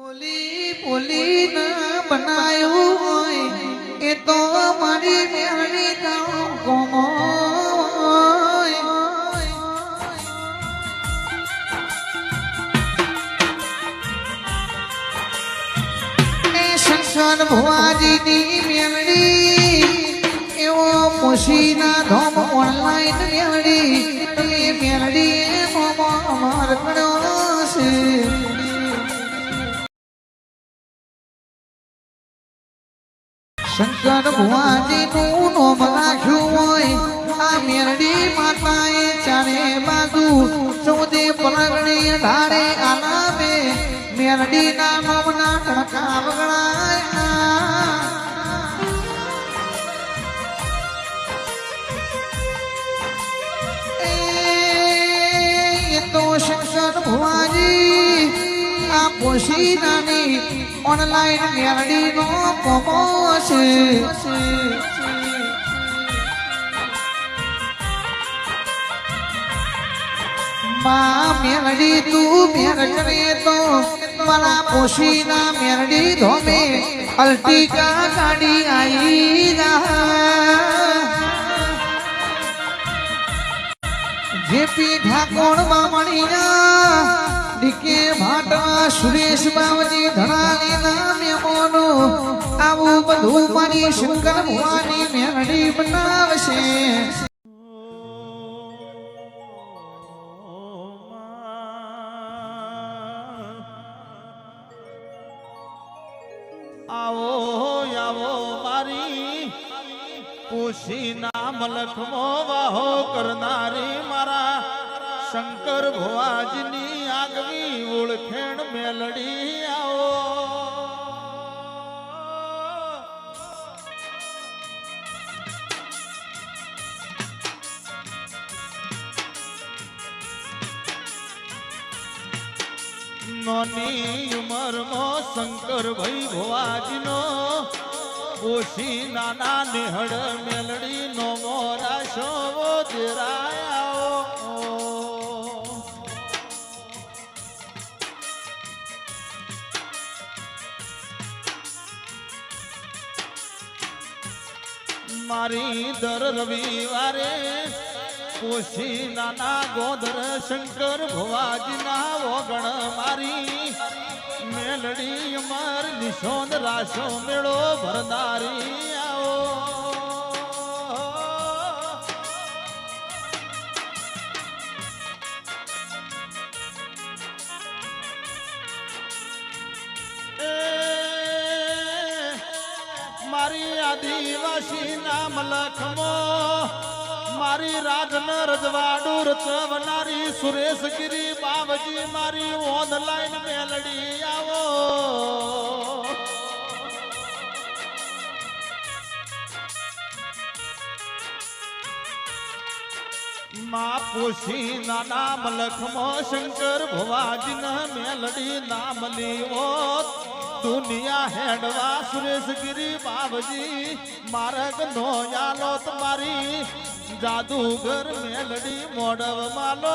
બોલી બોલી ના બનાયું હોય એ તો મારી મેળની કામ કોમો શંકર ભુવાજીની મેળડી એવો મુશીના ધોમ ઓનલાઈન મેળડી તમે મેળડી મોમો અમાર કર્યો છે શંકર ભુવાજી નું નોમ રાખ્યું હોય આ મેરડી માતાએ ચારે બાજુ ચૌદે પરગણી ધારે આલામે મેરડી ના નોમના ટણકા વગડાયા એ તો શંકર ભુવાજી આ પોશીનાની ઓનલાઈન મેરડી નો કોમો છે માં મેરડી તું મેર કરે તો મારા પોશીના મેરડી ધોમે અલ્ટિકા ગાડી આવી જેપી ઠાકોર બામણીયા ડીકે ભાટવા સુરેશ બાવજી ધણાની નામે મોનો આવું બધું મારી શંકર ભુવાની મેરડી બનાવશે આવો આવો મારી પોશીના મલખમો વાહો કરનારી મારા શંકર ભુવાજીની આગવી ઓળખેણ મેલડી આવો નોની ઉંમરમાં શંકર ભાઈ ભુવાજીનો પોશી નાના નિહળ મેલડી નો મોરા શોવો દેરાયા મારી દર રવિવારે પોશી નાના ગોધર શંકર ભુવાજીના ઓગણ મારી મેલડી અમર નિશોન રાશો મેળો ભરનારી આવો મારી આદિવાસી નામ લખમો મારી રાજન રજવાડું રચવનારી સુરેશગીરી બાવજી મારી ઓનલાઈન મેલડી આવો માં પોશી નાના મલખમાં શંકર ભુવાજીના મેલડી નામ લીવો દુનિયા હેડવા સુરેશગીરી બાવજી માર્ગ નો યાલો તમારી જાદુગર મેલડી મોડવ માલો